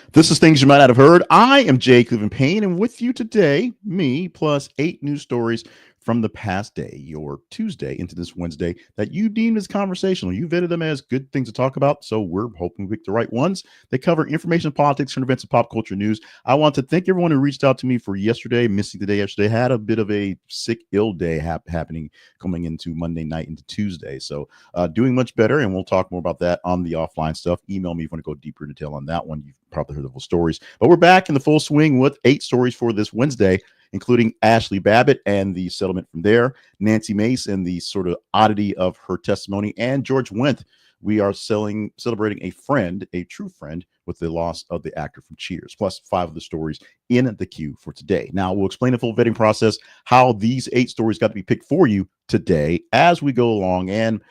This is Things You Might Not Have Heard. I am Jay Cleveland Payne, and with you today, me plus 8 news stories from the past day, your Tuesday into this Wednesday, that you deemed as conversational. You vetted them as good things to talk about, so we're hoping we pick the right ones. They cover information, politics, current events, and pop culture news. I want to thank everyone who reached out to me for yesterday, missing the day yesterday. Had a bit of a sick, ill day happening coming into Monday night into Tuesday. So doing much better, and we'll talk more about that on the offline stuff. Email me if you want to go deeper in detail on that one. You've probably heard the full stories, but we're back in the full swing with 8 stories for this Wednesday, including Ashli Babbitt and the settlement from there, Nancy Mace and the sort of oddity of her testimony, and George Wendt. We are celebrating a friend, a true friend, with the loss of the actor from Cheers, plus 5 of the stories in the queue for today. Now, we'll explain the full vetting process, how these 8 stories got to be picked for you today as we go along and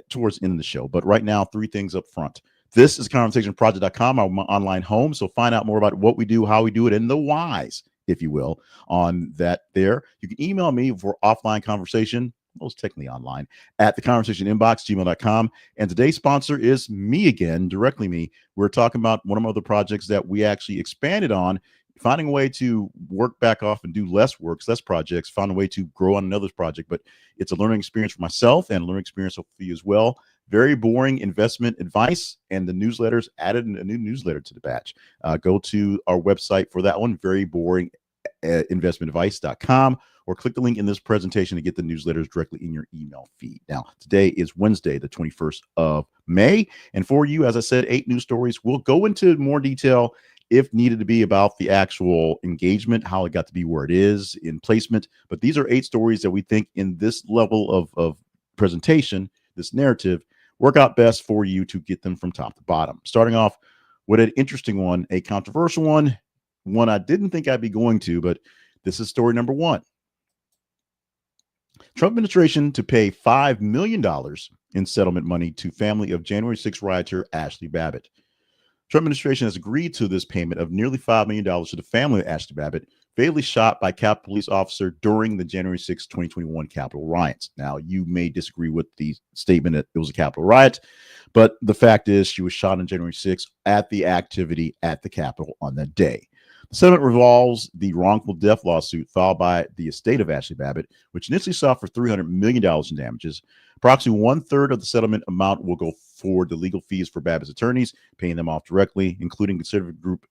towards the end of the show. But right now, 3 things up front. This is conversationproject.com, our online home. So find out more about what we do, how we do it, and the whys, if you will, on that there. You can email me for offline conversation, most technically online, at the conversation inbox, gmail.com. And today's sponsor is me again, directly me. We're talking about one of my other projects that we actually expanded on, finding a way to work back off and do less works, less projects, found a way to grow on another project. But it's a learning experience for myself and a learning experience for you as well. Very boring investment advice, and the newsletters added a new newsletter to the batch. Go to our website for that one, very boring investmentadvice.com, or click the link in this presentation to get the newsletters directly in your email feed. Now, today is Wednesday, the 21st of May. And for you, as I said, 8 news stories. We'll go into more detail if needed to be about the actual engagement, how it got to be where it is in placement. But these are 8 stories that we think in this level of presentation, this narrative, work out best for you to get them from top to bottom. Starting off with an interesting one, a controversial one I didn't think I'd be going to, but this is story number 1. Trump administration to pay $5 million in settlement money to family of January 6 rioter Ashli Babbitt. Trump administration has agreed to this payment of nearly $5 million to the family of Ashli Babbitt, fatally shot by Capitol Police officer during the January 6, 2021 Capitol riots. Now, you may disagree with the statement that it was a Capitol riot, but the fact is she was shot on January 6 at the activity at the Capitol on that day. The settlement revolves the wrongful death lawsuit filed by the estate of Ashli Babbitt, which initially sought for $300 million in damages. Approximately 1/3 of the settlement amount will go forward to legal fees for Babbitt's attorneys, paying them off directly, including conservative group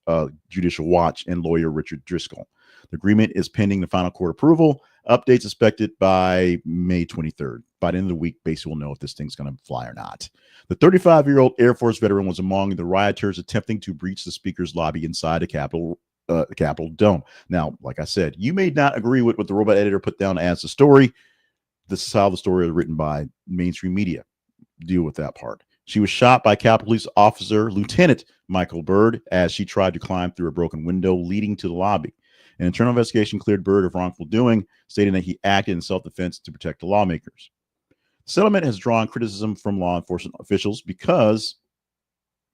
Judicial Watch and lawyer Richard Driscoll. The agreement is pending the final court approval. Updates expected by May 23rd. By the end of the week, basically we'll know if this thing's going to fly or not. The 35-year-old Air Force veteran was among the rioters attempting to breach the speaker's lobby inside the Capitol Dome. Now, like I said, you may not agree with what the robot editor put down as the story. This is how the story is written by mainstream media. Deal with that part. She was shot by Capitol Police officer Lieutenant Michael Byrd as she tried to climb through a broken window leading to the lobby. An internal investigation cleared Byrd of wrongful doing, stating that he acted in self-defense to protect the lawmakers. The settlement has drawn criticism from law enforcement officials because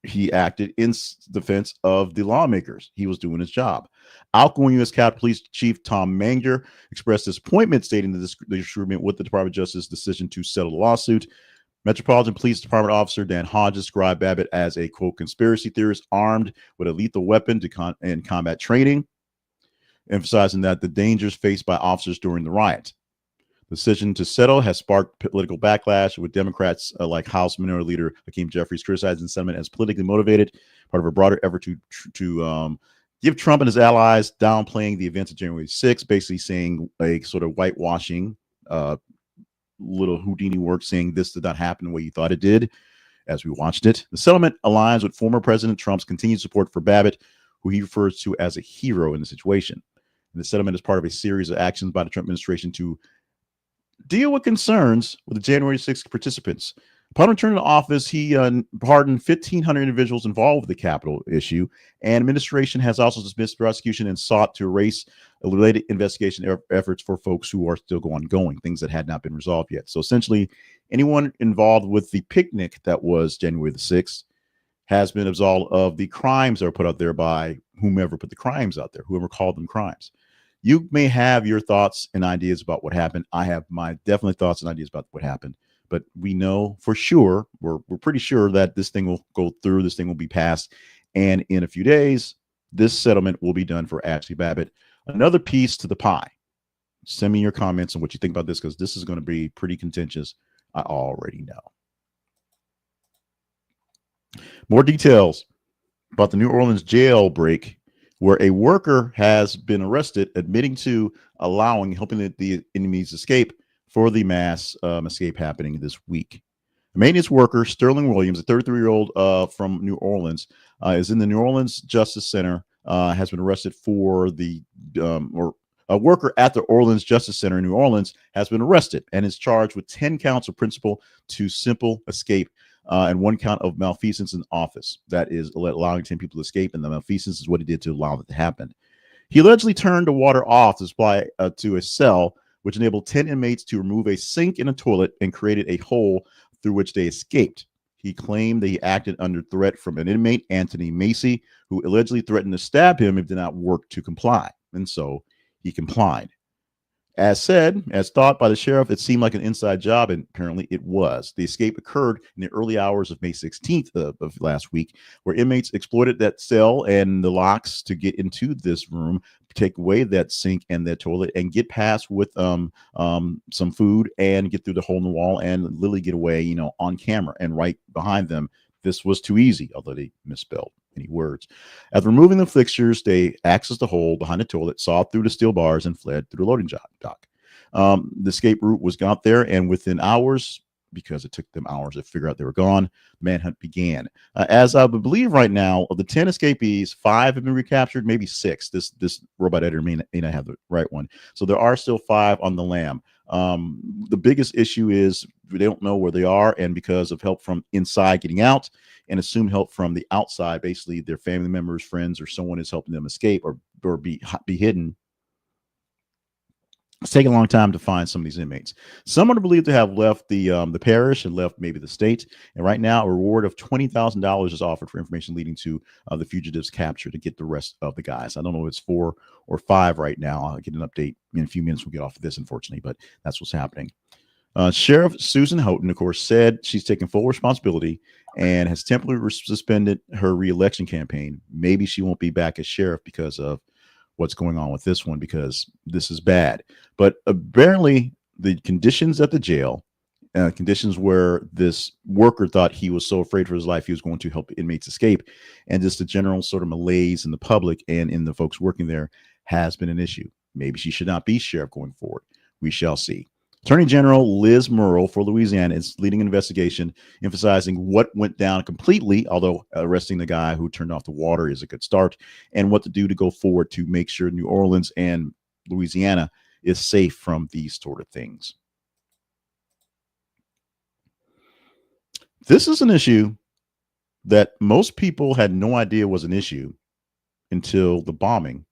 he acted in defense of the lawmakers. He was doing his job. Outgoing U.S. Capitol Police Chief Tom Manger expressed disappointment, stating that the disagreement with the Department of Justice's decision to settle the lawsuit. Metropolitan Police Department Officer Dan Hodges described Babbitt as a, quote, conspiracy theorist armed with a lethal weapon in combat training, emphasizing that the dangers faced by officers during the riot. The decision to settle has sparked political backlash, with Democrats like House Minority Leader Hakeem Jeffries criticizing the settlement as politically motivated, part of a broader effort to give Trump and his allies, downplaying the events of January 6th, basically saying a sort of whitewashing, little Houdini work, saying this did not happen the way you thought it did as we watched it. The settlement aligns with former President Trump's continued support for Babbitt, who he refers to as a hero in the situation. And the settlement is part of a series of actions by the Trump administration to deal with concerns with the January 6th participants. Upon returning to office, he pardoned 1,500 individuals involved with the Capitol issue, and administration has also dismissed prosecution and sought to erase related investigation efforts for folks who are still ongoing, things that had not been resolved yet. So essentially, anyone involved with the picnic that was January the 6th has been absolved of the crimes that were put out there by whomever put the crimes out there, whoever called them crimes. You may have your thoughts and ideas about what happened. I have my definitely thoughts and ideas about what happened. But we know for sure, we're pretty sure that this thing will go through, this thing will be passed. And in a few days, this settlement will be done for Ashli Babbitt. Another piece to the pie. Send me your comments on what you think about this, because this is going to be pretty contentious. I already know. More details about the New Orleans jailbreak, where a worker has been arrested, admitting to helping the enemies escape for the mass escape happening this week. A maintenance worker, Sterling Williams, a 33-year-old from New Orleans, is in the New Orleans Justice Center, has been arrested for a worker at the Orleans Justice Center in New Orleans has been arrested and is charged with 10 counts of principal to simple escape and 1 count of malfeasance in office. That is allowing 10 people to escape, and the malfeasance is what he did to allow that to happen. He allegedly turned the water off to supply to a cell, which enabled 10 inmates to remove a sink and a toilet and created a hole through which they escaped. He claimed that he acted under threat from an inmate, Mace, who allegedly threatened to stab him if he did not work to comply. And so he complied. As thought by the sheriff, it seemed like an inside job, and apparently it was. The escape occurred in the early hours of May 16th of last week, where inmates exploited that cell and the locks to get into this room, take away that sink and that toilet, and get past with some food and get through the hole in the wall and literally get away, on camera. And right behind them, this was too easy, although they misspelled any words. After removing the fixtures, they accessed the hole behind the toilet, saw through the steel bars, and fled through the loading dock. The escape route was got there, and within hours, because it took them hours to figure out they were gone, manhunt began. As I believe right now, of the 10 escapees, 5 have been recaptured, maybe 6. This robot editor may not have the right one. So there are still 5 on the lam. The biggest issue is they don't know where they are, and because of help from inside getting out and assumed help from the outside, basically their family members, friends, or someone is helping them escape or be hidden. It's taking a long time to find some of these inmates. Some are believed to have left the parish and left maybe the state. And right now, a reward of $20,000 is offered for information leading to the fugitives' capture to get the rest of the guys. I don't know if it's 4 or 5 right now. I'll get an update in a few minutes. We'll get off of this, unfortunately, but that's what's happening. Sheriff Susan Houghton, of course, said she's taking full responsibility and has temporarily suspended her re-election campaign. Maybe she won't be back as sheriff because of what's going on with this one, because this is bad. But apparently the conditions at the jail, conditions where this worker thought he was so afraid for his life he was going to help inmates escape, and just the general sort of malaise in the public and in the folks working there has been an issue. Maybe she should not be sheriff going forward. We shall see. Attorney General Liz Murrill for Louisiana is leading an investigation, emphasizing what went down completely, although arresting the guy who turned off the water is a good start, and what to do to go forward to make sure New Orleans and Louisiana is safe from these sort of things. This is an issue that most people had no idea was an issue until the bombing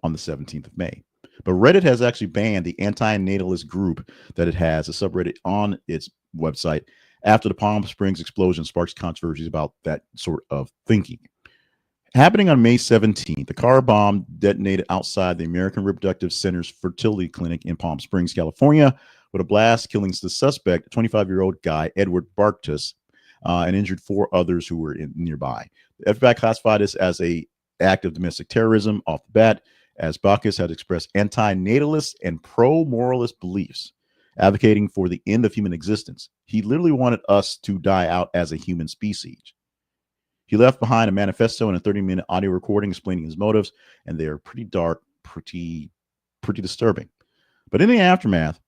on the 17th of May. But Reddit has actually banned the Anti-Natalist group that it has, a subreddit on its website, after the Palm Springs explosion sparks controversies about that sort of thinking. Happening on May 17th, the car bomb detonated outside the American Reproductive Center's fertility clinic in Palm Springs, California, with a blast killing the suspect, a 25-year-old guy, Edward Bartus, and injured 4 others who were nearby. The FBI classified this as an act of domestic terrorism off the bat, as Bacchus had expressed anti-natalist and pro-moralist beliefs, advocating for the end of human existence. He literally wanted us to die out as a human species. He left behind a manifesto and a 30-minute audio recording explaining his motives, and they're pretty dark, pretty disturbing. But in the aftermath,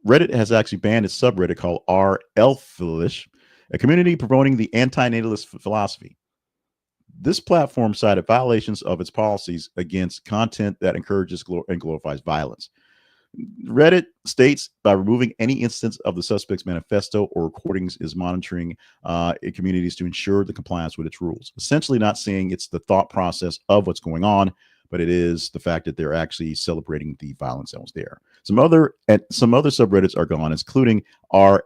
Reddit has actually banned a subreddit called r/Elfilish, a community promoting the anti-natalist philosophy. This platform cited violations of its policies against content that encourages and glorifies violence. Reddit states by removing any instance of the suspect's manifesto or recordings is monitoring communities to ensure the compliance with its rules. Essentially not saying it's the thought process of what's going on, but it is the fact that they're actually celebrating the violence that was there. Some other subreddits are gone, including r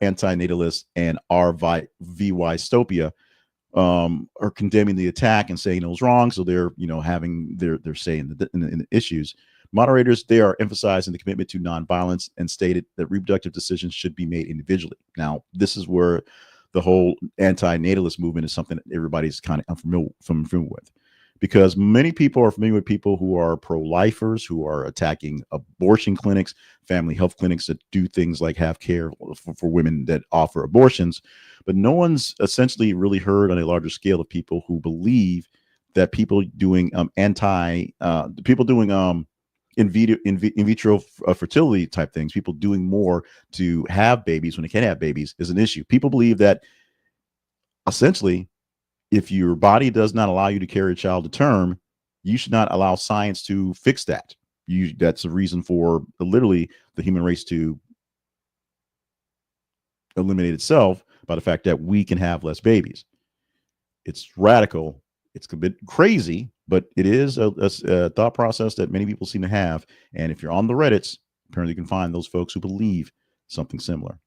Anti-Natalist and VY-Stopia are condemning the attack and saying it was wrong. So they're having their say in the issues. Moderators, they are emphasizing the commitment to nonviolence and stated that reproductive decisions should be made individually. Now, this is where the whole anti-natalist movement is something that everybody's kind of familiar with, because many people are familiar with people who are pro-lifers, who are attacking abortion clinics, family health clinics that do things like have care for women that offer abortions. But no one's essentially really heard on a larger scale of people who believe that people doing people doing in vitro fertility type things, people doing more to have babies when they can't have babies, is an issue. People believe that essentially, if your body does not allow you to carry a child to term, you should not allow science to fix that. That's a reason for literally the human race to eliminate itself by the fact that we can have less babies. It's radical. It's a bit crazy, but it is a thought process that many people seem to have. And if you're on the Reddits, apparently you can find those folks who believe something similar.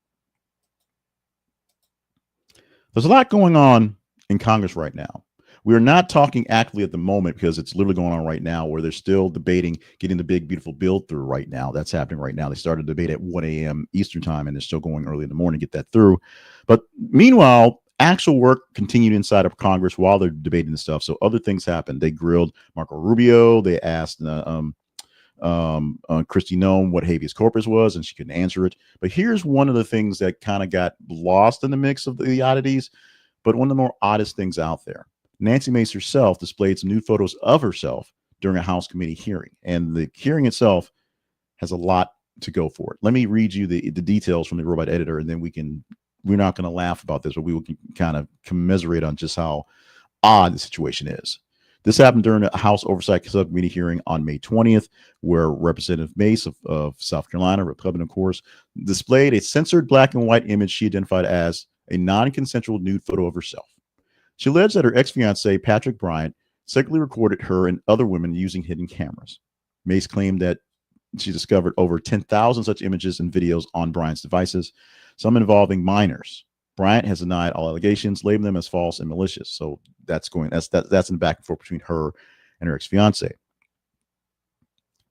There's a lot going on in Congress right now. We're not talking actively at the moment because it's literally going on right now, where they're still debating getting the big, beautiful bill through right now. That's happening right now. They started a debate at 1 a.m. Eastern time, and they're still going early in the morning to get that through. But meanwhile, actual work continued inside of Congress while they're debating this stuff. So other things happened. They grilled Marco Rubio. They asked Kristi Noem what habeas corpus was, and she couldn't answer it. But here's one of the things that kind of got lost in the mix of the oddities, but one of the more oddest things out there. Nancy Mace herself displayed some nude photos of herself during a House committee hearing, and the hearing itself has a lot to go for it. Let me read you the details from the robot editor, and then we're not going to laugh about this, but we will kind of commiserate on just how odd the situation is. This happened during a House Oversight Subcommittee hearing on May 20th, where Representative Mace of South Carolina, Republican, of course, displayed a censored black and white image she identified as a non-consensual nude photo of herself. She alleged that her ex-fiance, Patrick Bryant, secretly recorded her and other women using hidden cameras. Mace claimed that she discovered over 10,000 such images and videos on Bryant's devices, some involving minors. Bryant has denied all allegations, labeling them as false and malicious. So that's in the back and forth between her and her ex-fiance.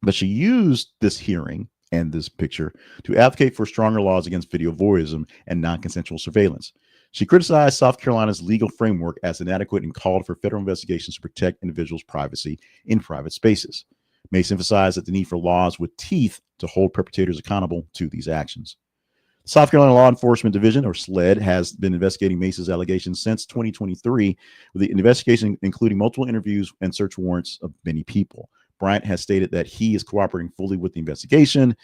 But she used this hearing and this picture to advocate for stronger laws against video voyeurism and non-consensual surveillance. She criticized South Carolina's legal framework as inadequate and called for federal investigations to protect individuals' privacy in private spaces. Mace emphasized that the need for laws with teeth to hold perpetrators accountable to these actions. The South Carolina Law Enforcement Division, or SLED, has been investigating Mace's allegations since 2023, with the investigation including multiple interviews and search warrants of many people. Bryant has stated that he is cooperating fully with the investigation.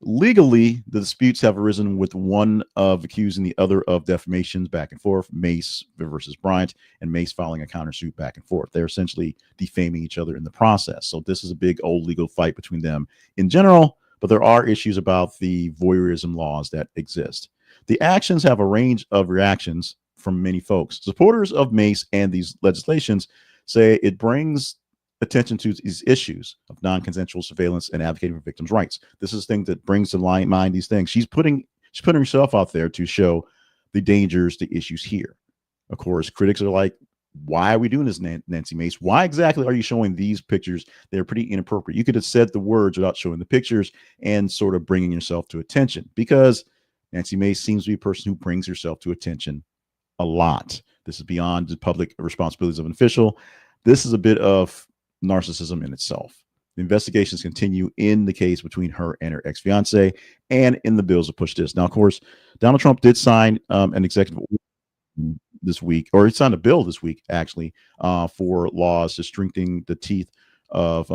Legally, the disputes have arisen, with one of accusing the other of defamations back and forth, Mace versus Bryant, and Mace filing a countersuit back and forth. They're essentially defaming each other in the process. So this is a big old legal fight between them in general, but there are issues about the voyeurism laws that exist. The actions have a range of reactions from many folks. Supporters of Mace and these legislations say it brings attention to these issues of non-consensual surveillance and advocating for victims' rights. This is the thing that brings to mind these things. She's putting herself out there to show the dangers, the issues here. Of course, critics are like, why are we doing this, Nancy Mace? Why exactly are you showing these pictures? They're pretty inappropriate. You could have said the words without showing the pictures and sort of bringing yourself to attention, because Nancy Mace seems to be a person who brings herself to attention a lot. This is beyond the public responsibilities of an official. This is a bit of narcissism in itself. The investigations continue in the case between her and her ex-fiance and in the bills to push this. Now, of course, Donald Trump did sign an executive order this week, or he signed a bill this week, actually, for laws to strengthen the teeth of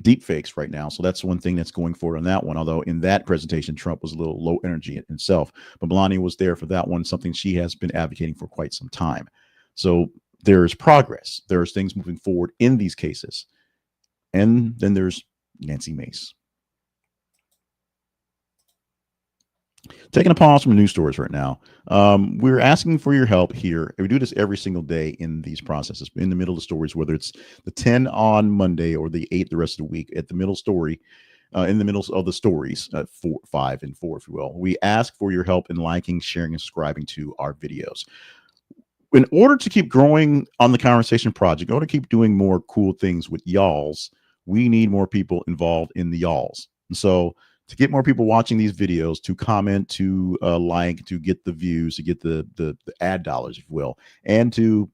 deep fakes right now. So that's one thing that's going forward on that one. Although in that presentation, Trump was a little low energy in himself, but Melania was there for that one, something she has been advocating for quite some time. So there's progress. There's things moving forward in these cases. And then there's Nancy Mace. Taking a pause from news stories right now. We're asking for your help here. We do this every single day in these processes, in the middle of the stories, whether it's the 10 on Monday or the 8 the rest of the week, at the middle story, in the middle of the stories, 4, 5, and 4, if you will. We ask for your help in liking, sharing, and subscribing to our videos. In order to keep growing on the Conversation Project, in order to keep doing more cool things with y'alls, we need more people involved in the y'alls. And so to get more people watching these videos, to comment, to like, to get the views, to get the ad dollars, if you will, and to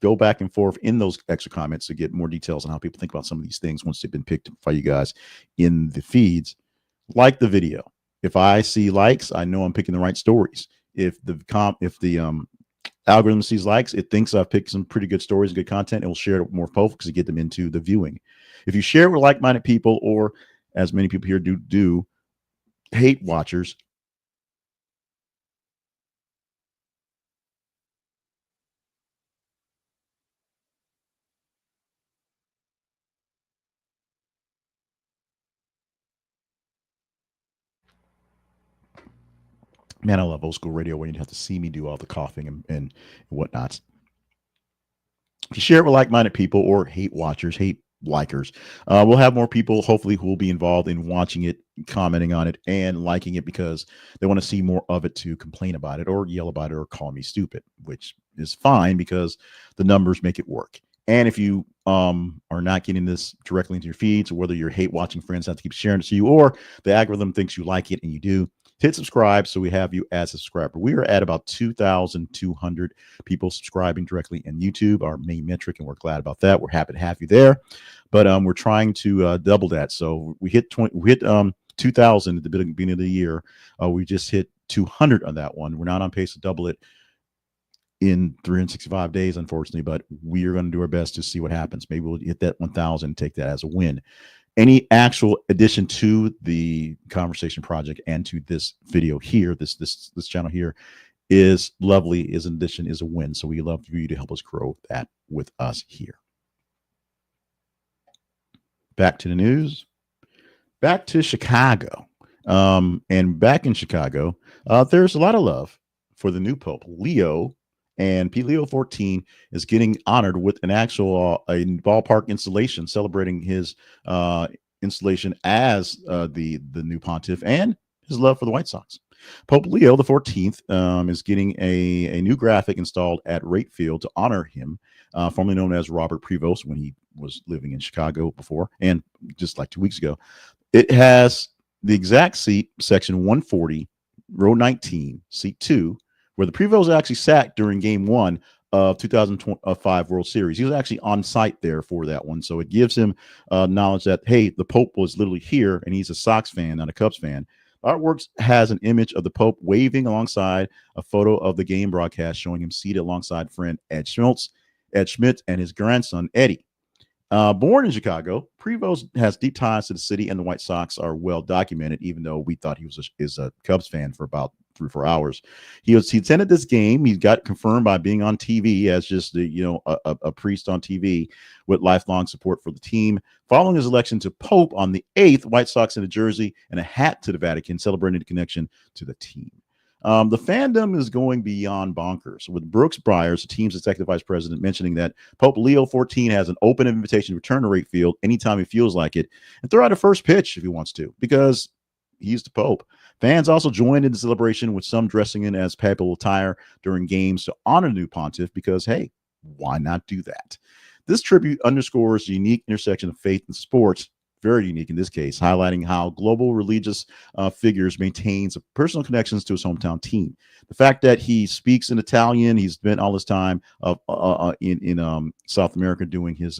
go back and forth in those extra comments to get more details on how people think about some of these things once they've been picked by you guys in the feeds. Like the video. If I see likes, I know I'm picking the right stories. If the algorithm sees likes, it thinks I've picked some pretty good stories and good content. It will share it with more folks to get them into the viewing. If you share it with like-minded people, or as many people here do hate watchers, man, I love old school radio when you have to see me do all the coughing and whatnot. If you share it with like-minded people or hate watchers, hate likers, we'll have more people hopefully who will be involved in watching it, commenting on it, and liking it because they want to see more of it to complain about it or yell about it or call me stupid, which is fine because the numbers make it work. And if you are not getting this directly into your feeds, or whether your hate watching friends have to keep sharing it to you, or the algorithm thinks you like it and you do, hit subscribe so we have you as a subscriber. We are at about 2,200 people subscribing directly in YouTube, our main metric, and we're glad about that. We're happy to have you there, but we're trying to double that. So we hit 2,000 at the beginning of the year. We just hit 200 on that one. We're not on pace to double it in 365 days, unfortunately, but we are going to do our best to see what happens. Maybe we'll hit that 1,000 and take that as a win. Any actual addition to the conversation project and to this video here, this channel here, is lovely. Is an addition, is a win. So we love for you to help us grow that with us here. Back to the news. Back to Chicago. And back in Chicago, there's a lot of love for the new Pope, Leo. And Leo 14 is getting honored with an actual a ballpark installation celebrating his installation as the new pontiff and his love for the White Sox. Pope Leo the 14th is getting a new graphic installed at Rate Field to honor him, formerly known as Robert Prevost when he was living in Chicago before, and just like 2 weeks ago. It has the exact seat, section 140, row 19, seat 2, where the Prevost actually sat during game 1 of 2005 World Series. He was actually on site there for that one. So it gives him knowledge that, hey, the Pope was literally here, and he's a Sox fan, not a Cubs fan. Artworks has an image of the Pope waving alongside a photo of the game broadcast showing him seated alongside friend Ed Schmidt, and his grandson, Eddie. Born in Chicago, Prevost has deep ties to the city, and the White Sox are well documented, even though we thought he is a Cubs fan for about 3 or 4 hours. He attended this game. He got confirmed by being on TV as just a priest on TV with lifelong support for the team. Following his election to Pope on the 8th, White Sox in a jersey and a hat to the Vatican, celebrating the connection to the team. The fandom is going beyond bonkers, with Brooks Byers, the team's executive vice president, mentioning that Pope Leo 14 has an open invitation to return to Rate Field anytime he feels like it and throw out a first pitch if he wants to, because he's the Pope. Fans also joined in the celebration, with some dressing in as papal attire during games to honor the new pontiff because, hey, why not do that? This tribute underscores the unique intersection of faith and sports, very unique in this case, highlighting how global religious figures maintains personal connections to his hometown team. The fact that he speaks in Italian, he's spent all his time in South America doing his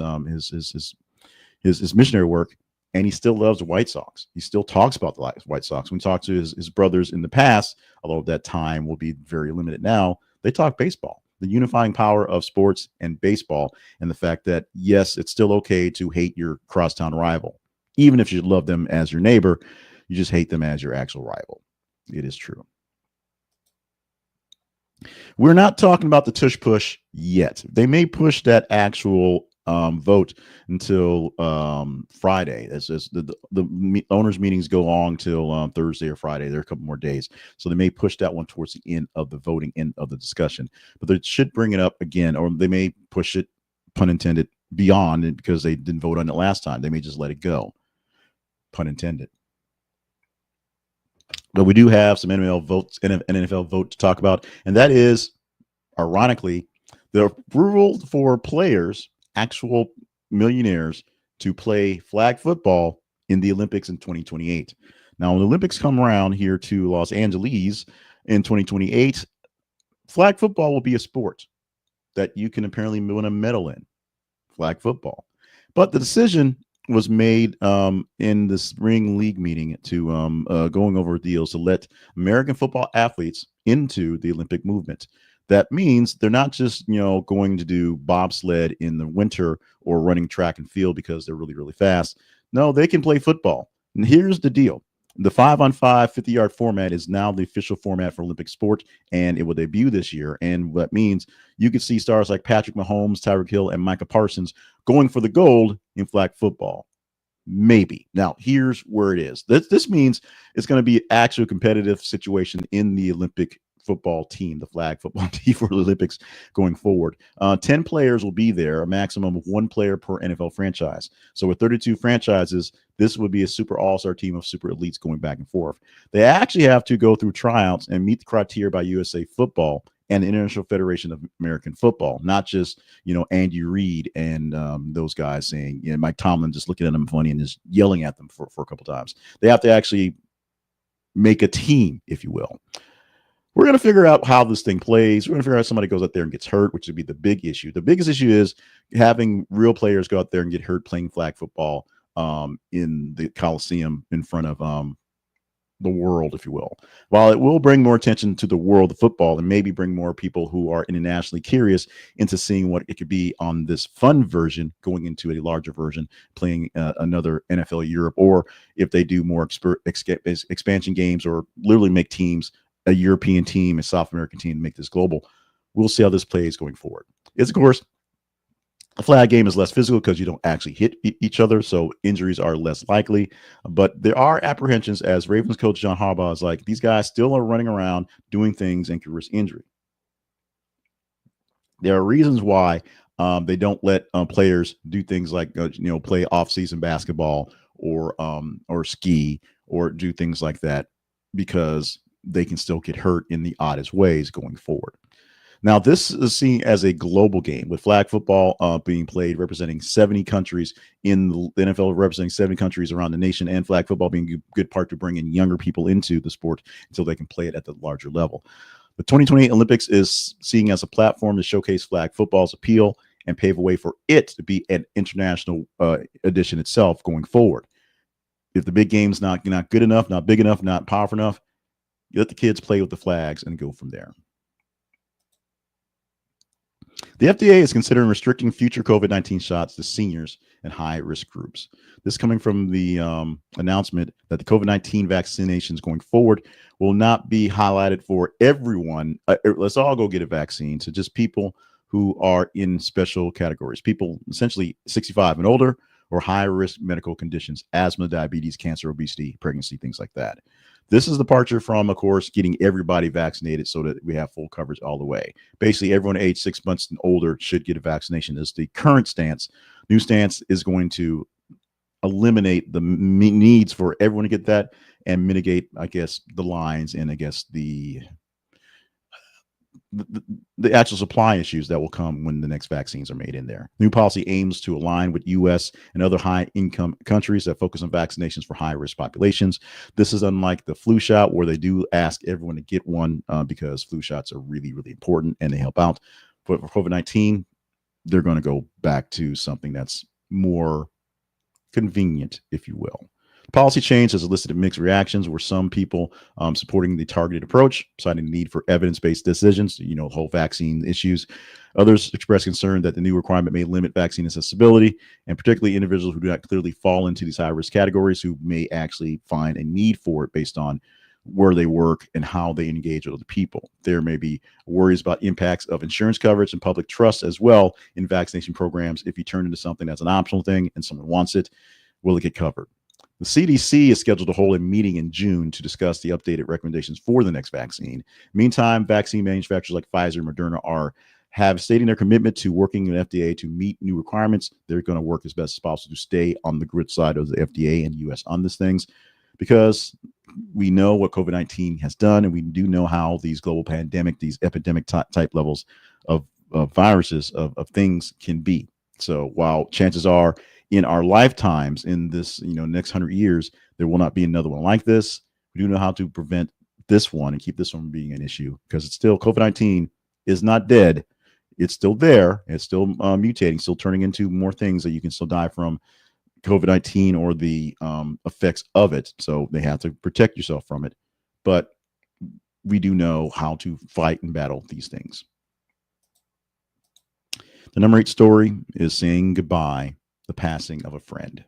missionary work, and he still loves the White Sox. He still talks about the White Sox. When he talks to his brothers in the past, although that time will be very limited now, they talk baseball. The unifying power of sports and baseball, and the fact that, yes, it's still okay to hate your crosstown rival. Even if you love them as your neighbor, you just hate them as your actual rival. It is true. We're not talking about the tush push yet. They may push that actual vote until Friday. As the owners' meetings go on till Thursday or Friday. There are a couple more days, so they may push that one towards the end of the voting, end of the discussion. But they should bring it up again, or they may push it, pun intended, beyond it because they didn't vote on it last time. They may just let it go, pun intended. But we do have some NFL vote to talk about, and that is, ironically, the rule for players, actual millionaires, to play flag football in the Olympics in 2028. Now, when the Olympics come around here to Los Angeles in 2028, flag football will be a sport that you can apparently win a medal in. Flag football. But the decision was made in the spring league meeting to going over deals to let American football athletes into the Olympic movement. That means they're not just going to do bobsled in the winter or running track and field because they're really really fast. No, they can play football. And here's the deal: the 5-on-5 50-yard format is now the official format for Olympic sport, and it will debut this year. And what that means, you could see stars like Patrick Mahomes, Tyreek Hill, and Micah Parsons going for the gold in flag football. Maybe. Now, here's where it is. This means it's going to be an actual competitive situation in the Olympic football team, the flag football team for the Olympics going forward. 10 players will be there, a maximum of 1 player per NFL franchise. So with 32 franchises, this would be a super all-star team of super elites going back and forth. They actually have to go through tryouts and meet the criteria by USA Football and the International Federation of American Football, not just, Andy Reid and those guys saying, Mike Tomlin just looking at them funny and just yelling at them for a couple times. They have to actually make a team, if you will. We're going to figure out how this thing plays. We're going to figure out if somebody goes out there and gets hurt, which would be the big issue. The biggest issue is having real players go out there and get hurt playing flag football in the Coliseum in front of the world, if you will. While it will bring more attention to the world of football and maybe bring more people who are internationally curious into seeing what it could be on this fun version going into a larger version, playing another NFL Europe, or if they do more expansion games or literally make teams, a European team, a South American team, to make this global. We'll see how this plays going forward. It's, of course, a flag game is less physical because you don't actually hit each other, so injuries are less likely. But there are apprehensions, as Ravens coach John Harbaugh is like, these guys still are running around doing things and could risk injury. There are reasons why they don't let players do things like play off-season basketball or ski or do things like that, because they can still get hurt in the oddest ways going forward. Now, this is seen as a global game, with flag football being played representing 70 countries in the NFL, representing 70 countries around the nation, and flag football being a good part to bring in younger people into the sport until they can play it at the larger level. The 2028 Olympics is seen as a platform to showcase flag football's appeal and pave a way for it to be an international edition itself going forward. If the big game's not good enough, not big enough, not powerful enough, you let the kids play with the flags and go from there. The FDA is considering restricting future COVID-19 shots to seniors and high-risk groups. This coming from the announcement that the COVID-19 vaccinations going forward will not be highlighted for everyone. Let's all go get a vaccine. So just people who are in special categories, people essentially 65 and older, or high-risk medical conditions, asthma, diabetes, cancer, obesity, pregnancy, things like that. This is the departure from, of course, getting everybody vaccinated so that we have full coverage all the way. Basically, everyone age 6 months and older should get a vaccination. This is the current stance. New stance is going to eliminate the needs for everyone to get that and mitigate, I guess, the lines and, I guess, the actual supply issues that will come when the next vaccines are made in there. New policy aims to align with U.S. and other high-income countries that focus on vaccinations for high-risk populations. This is unlike the flu shot, where they do ask everyone to get one because flu shots are really, really important and they help out. But for COVID-19, they're going to go back to something that's more convenient, if you will. Policy change has elicited mixed reactions, where some people supporting the targeted approach, citing the need for evidence-based decisions, whole vaccine issues. Others express concern that the new requirement may limit vaccine accessibility, and particularly individuals who do not clearly fall into these high-risk categories, who may actually find a need for it based on where they work and how they engage with other people. There may be worries about impacts of insurance coverage and public trust as well in vaccination programs. If you turn into something that's an optional thing and someone wants it, will it get covered? The CDC is scheduled to hold a meeting in June to discuss the updated recommendations for the next vaccine. Meantime, vaccine manufacturers like Pfizer and Moderna have stating their commitment to working with FDA to meet new requirements. They're going to work as best as possible to stay on the good side of the FDA and US on these things, because we know what COVID-19 has done, and we do know how these global pandemic, these epidemic type levels of viruses, of things can be. So while chances are in our lifetimes, in this next 100 years, There will not be another one like this. We do know how to prevent this one and keep this one being an issue, because it's still, COVID-19 is not dead. It's still there. It's still mutating, still turning into more things that you can still die from COVID-19 or the effects of it. So they have to protect yourself from it. But we do know how to fight and battle these things. The number 8 story is saying goodbye, the passing of a friend.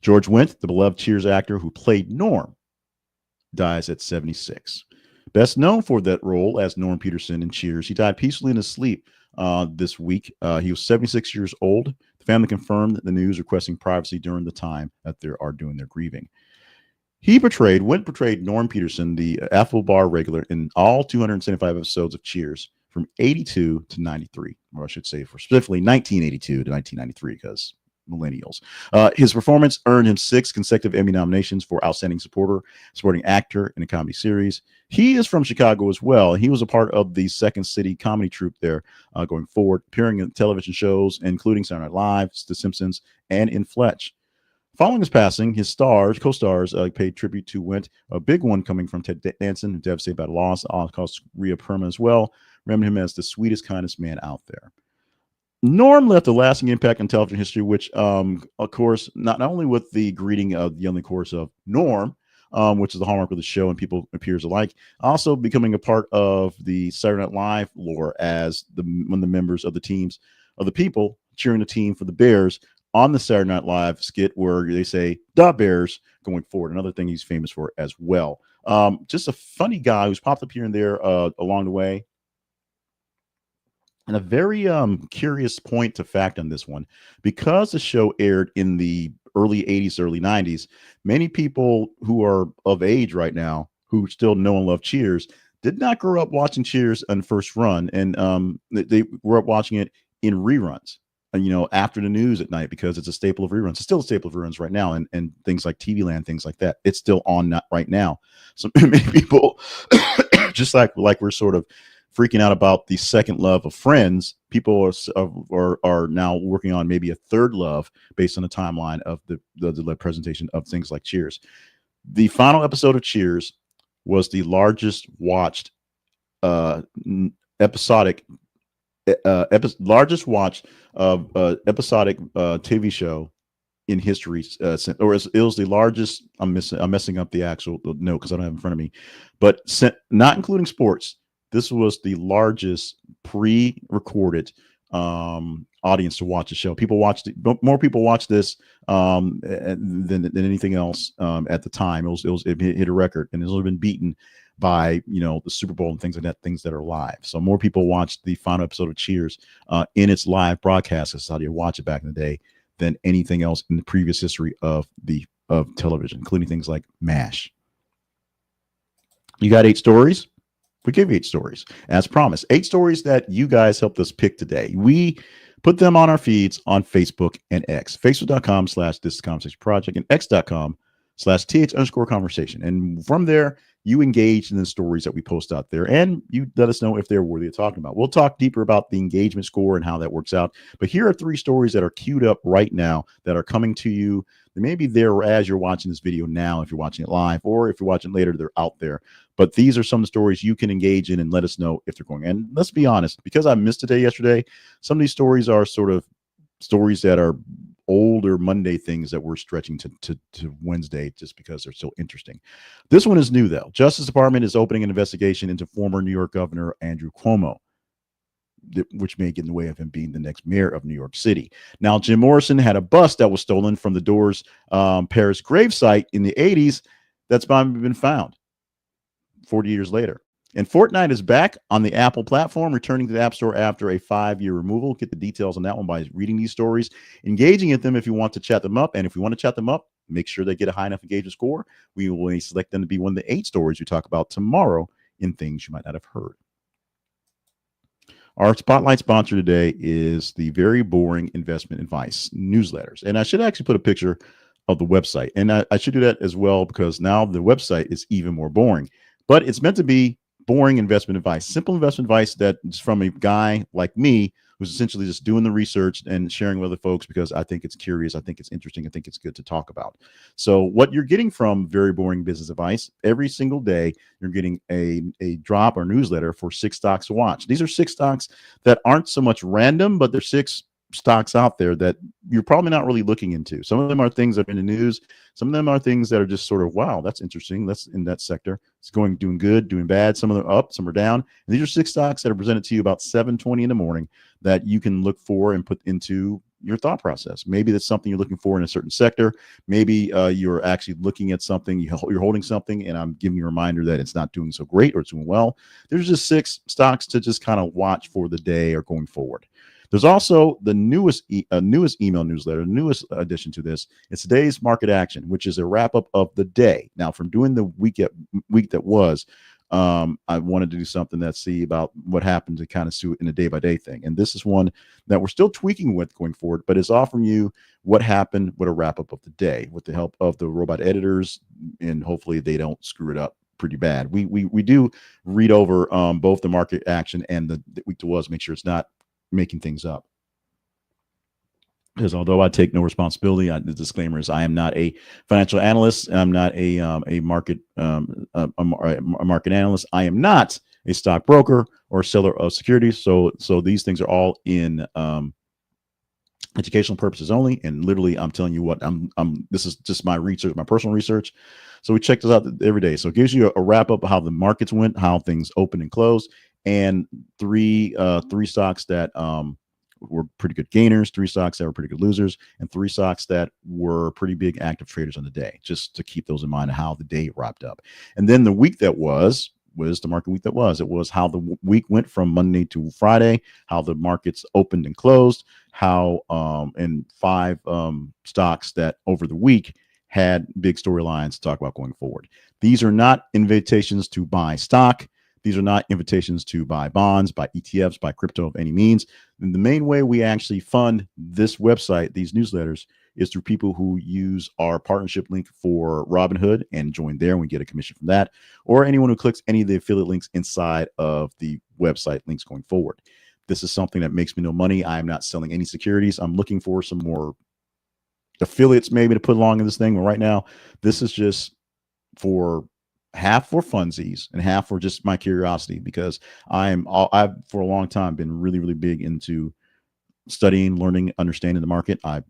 George Wendt, the beloved Cheers actor who played Norm, dies at 76. Best known for that role as Norm Peterson in Cheers, he died peacefully in his sleep this week. He was 76 years old. The family confirmed the news, requesting privacy during the time that they are doing their grieving. Wendt portrayed Norm Peterson, the affable bar regular, in all 275 episodes of Cheers from 82 to 93, or I should say for specifically 1982 to 1993, because millennials. His performance earned him 6 consecutive Emmy nominations for Outstanding Supporting Actor in a Comedy Series. He is from Chicago as well. He was a part of the Second City comedy troupe there going forward, appearing in television shows, including Saturday Night Live, The Simpsons, and in Fletch. Following his passing, his co-stars paid tribute to Wendt, a big one coming from Ted Danson, devastated by the loss, Holocaust Rhea Perlman as well, remembering him as the sweetest, kindest man out there. Norm left a lasting impact on television history, which, of course, not only with the greeting of the young course of Norm, which is the hallmark of the show and people appears alike, also becoming a part of the Saturday Night Live lore as one of the members of the teams of the people cheering the team for the Bears on the Saturday Night Live skit where they say "the Bears" going forward. Another thing he's famous for as well. Just a funny guy who's popped up here and there along the way. And a very curious point to fact on this one, because the show aired in the early 80s, early 90s, many people who are of age right now who still know and love Cheers did not grow up watching Cheers on first run, and they grew up watching it in reruns, after the news at night, because it's a staple of reruns. It's still a staple of reruns right now, and things like TV Land, things like that. It's still on right now. So many people, just like we're sort of freaking out about the second love of Friends, people are now working on maybe a third love based on the timeline of the presentation of things like Cheers. The final episode of Cheers was the largest watched episodic TV show in history, or it was the largest. I'm messing up the actual note because I don't have it in front of me, but not including sports. This was the largest pre-recorded audience to watch the show. People watched it. More people watched this than anything else at the time. It hit a record, and it's only been beaten by the Super Bowl and things like that, things that are live. So more people watched the final episode of Cheers in its live broadcast. That's how you watch it back in the day, than anything else in the previous history of television, including things like MASH. You got 8 stories. We gave you 8 stories, as promised. 8 stories that you guys helped us pick today. We put them on our feeds on Facebook and X. Facebook.com/thisconversationproject and X.com/th_conversation. And from there, you engage in the stories that we post out there, and you let us know if they're worthy of talking about. We'll talk deeper about the engagement score and how that works out. But here are 3 stories that are queued up right now that are coming to you. They may be there as you're watching this video now, if you're watching it live, or if you're watching later, they're out there. But these are some of the stories you can engage in and let us know if they're going. And let's be honest, because I missed a day yesterday, some of these stories are sort of stories that are older Monday things that we're stretching to Wednesday just because they're so interesting. This one is new, though. Justice Department is opening an investigation into former New York Governor Andrew Cuomo, which may get in the way of him being the next mayor of New York City. Now, Jim Morrison had a bust that was stolen from the Doors Paris gravesite in the 80s that's been found 40 years later. And Fortnite is back on the Apple platform, returning to the App Store after a 5-year removal. Get the details on that one by reading these stories, engaging at them if you want to chat them up. And if you want to chat them up, make sure they get a high enough engagement score. We will select them to be one of the 8 stories we talk about tomorrow in things you might not have heard. Our spotlight sponsor today is the Very Boring Investment Advice newsletters. And I should actually put a picture of the website. And I should do that as well, because now the website is even more boring. But it's meant to be boring investment advice, simple investment advice that is from a guy like me who's essentially just doing the research and sharing with other folks because I think it's curious, I think it's interesting, I think it's good to talk about. So what you're getting from Very Boring Business Advice, every single day you're getting a drop or newsletter for 6 stocks to watch. These are 6 stocks that aren't so much random, but they're 6 stocks out there that you're probably not really looking into. Some of them are things that are in the news. Some of them are things that are just sort of, wow, that's interesting. That's in that sector. It's doing good, doing bad. Some of them are up, some are down. And these are 6 stocks that are presented to you about 7:20 in the morning that you can look for and put into your thought process. Maybe that's something you're looking for in a certain sector. Maybe you're actually looking at something, you're holding something, and I'm giving you a reminder that it's not doing so great or it's doing well. There's just 6 stocks to just kind of watch for the day or going forward. There's also the newest email newsletter, newest addition to this. It's today's market action, which is a wrap up of the day. Now, from doing the week that was, I wanted to do something that see about what happened to kind of see it in a day by day thing. And this is one that we're still tweaking with going forward, but it's offering you what happened with a wrap up of the day with the help of the robot editors, and hopefully they don't screw it up pretty bad. We do read over both the market action and the week that was, make sure it's not making things up. Because although I take no responsibility, the disclaimer is I am not a financial analyst. I'm not a market market analyst. I am not a stockbroker or seller of securities. So these things are all in educational purposes only. And literally, I'm telling you what this is just my research, my personal research. So we check this out every day. So it gives you a wrap up of how the markets went, how things opened and closed, and three stocks that were pretty good gainers, 3 stocks that were pretty good losers, and 3 stocks that were pretty big active traders on the day, just to keep those in mind of how the day wrapped up. And then the week that was the market week that was. It was how the week went from Monday to Friday, how the markets opened and closed, how and 5 stocks that over the week had big storylines to talk about going forward. These are not invitations to buy stock. These are not invitations to buy bonds, buy ETFs, buy crypto of any means. And the main way we actually fund this website, these newsletters, is through people who use our partnership link for Robinhood and join there. And we get a commission from that, or anyone who clicks any of the affiliate links inside of the website links going forward. This is something that makes me no money. I am not selling any securities. I'm looking for some more affiliates maybe to put along in this thing. But right now, this is just for half for funsies and half for just my curiosity, because I've for a long time been really, really big into studying, learning, understanding the market. I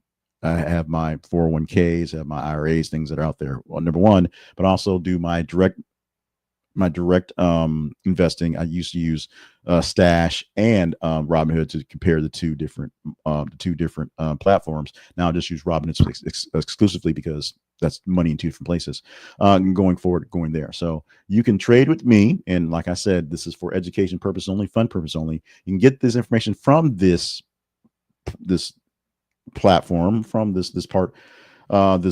have my 401ks, have my IRAs, things that are out there. Well, number one, but also do my direct investing. I used to use Stash and Robinhood to compare the two different platforms. Now I just use Robinhood exclusively because that's money in 2 different places. Going forward, going there. So you can trade with me, and like I said, this is for education purpose only, fun purpose only. You can get this information from this platform, from this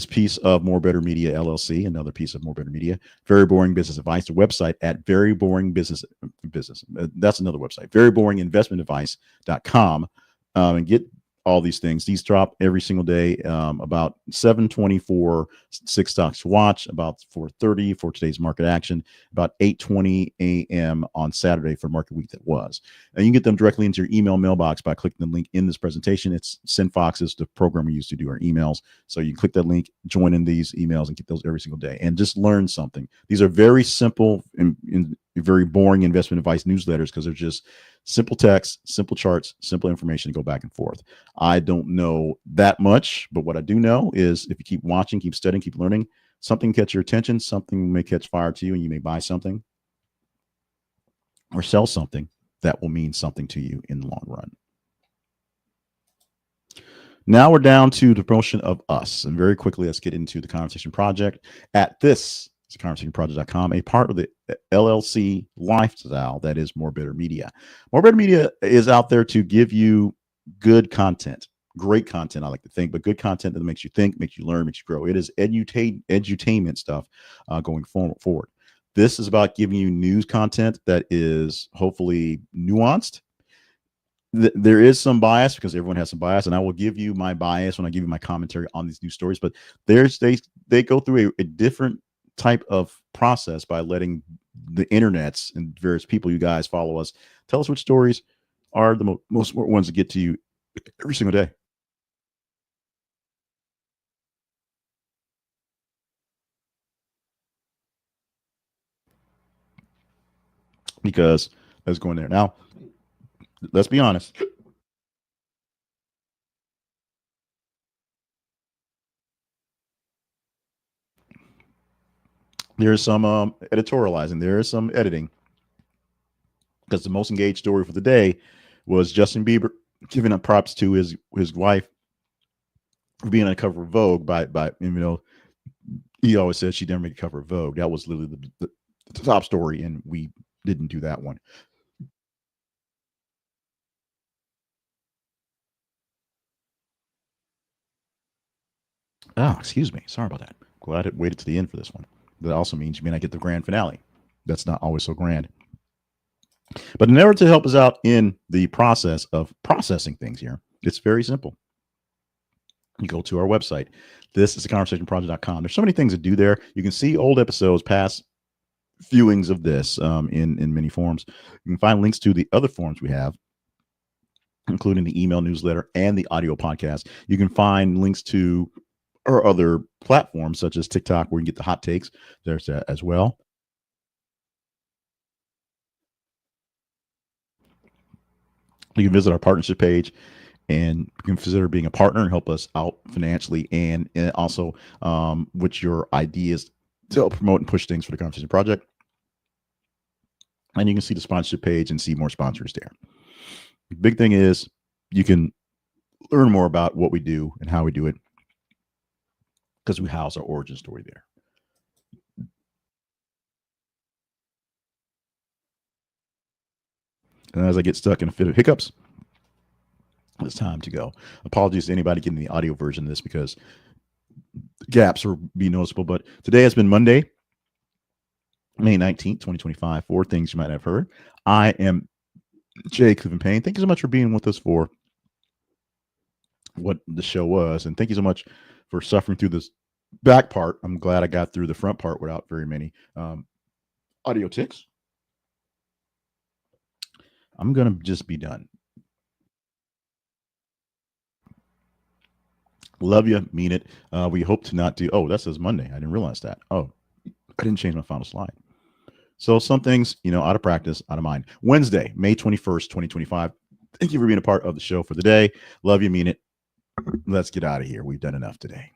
piece of More Better Media LLC, another piece of More Better Media. Very Boring Business Advice, the website at Very Boring Business. That's another website, veryboringinvestmentadvice.com, and get all these things. These drop every single day, about 7:20 for 6 stocks to watch, about 4:30 for today's market action, about 8:20 a.m. on Saturday for market week that was. And you can get them directly into your email mailbox by clicking the link in this presentation. It's SendFox is the program we use to do our emails. So you click that link, join in these emails, and get those every single day, and just learn something. These are very simple and very boring investment advice newsletters, because they're just simple text, simple charts, simple information to go back and forth. I don't know that much, but what I do know is if you keep watching, keep studying, keep learning, something catch your attention, something may catch fire to you, and you may buy something or sell something that will mean something to you in the long run. Now we're down to the promotion of us. And very quickly, let's get into the Conversation Project at this. It's conversationproject.com, a part of the LLC lifestyle that is More Better Media. More Better Media is out there to give you good content, great content, I like to think, but good content that makes you think, makes you learn, makes you grow. It is edutainment stuff going forward. This is about giving you news content that is hopefully nuanced. There is some bias, because everyone has some bias, and I will give you my bias when I give you my commentary on these news stories. But they go through a different type of process by letting the internets and various people you guys follow us tell us which stories are the most important ones to get to you every single day. Because let's go in there. Now, let's be honest. There's some editorializing. There is some editing. Because the most engaged story for the day was Justin Bieber giving up props to his wife for being on the cover of Vogue by he always said she didn't make a cover of Vogue. That was literally the top story, and we didn't do that one. Oh, excuse me. Sorry about that. Glad I waited to the end for this one. That also means you may not get the grand finale. That's not always so grand. But in order to help us out in the process of processing things here, it's very simple. You go to our website. This is theconversationproject.com. There's so many things to do there. You can see old episodes, past viewings of this in many forms. You can find links to the other forms we have, including the email newsletter and the audio podcast. You can find links to our other platforms, such as TikTok, where you can get the hot takes. There's that as well. You can visit our partnership page and consider being a partner and help us out financially and also with your ideas to help promote and push things for the Conversation Project. And you can see the sponsorship page and see more sponsors there. The big thing is you can learn more about what we do and how we do it because we house our origin story there. And as I get stuck in a fit of hiccups, it's time to go. Apologies to anybody getting the audio version of this because gaps will be noticeable. But today has been Monday, May 19th, 2025. 4 things you might have heard. I am Jay Cleveland Payne. Thank you so much for being with us for what the show was. And thank you so much for suffering through this back part. I'm glad I got through the front part without very many audio ticks. I'm going to just be done. Love you. Mean it. We hope to not do. Oh, that says Monday. I didn't realize that. Oh, I didn't change my final slide. So some things, out of practice, out of mind. Wednesday, May 21st, 2025. Thank you for being a part of the show for the day. Love you. Mean it. Let's get out of here. We've done enough today.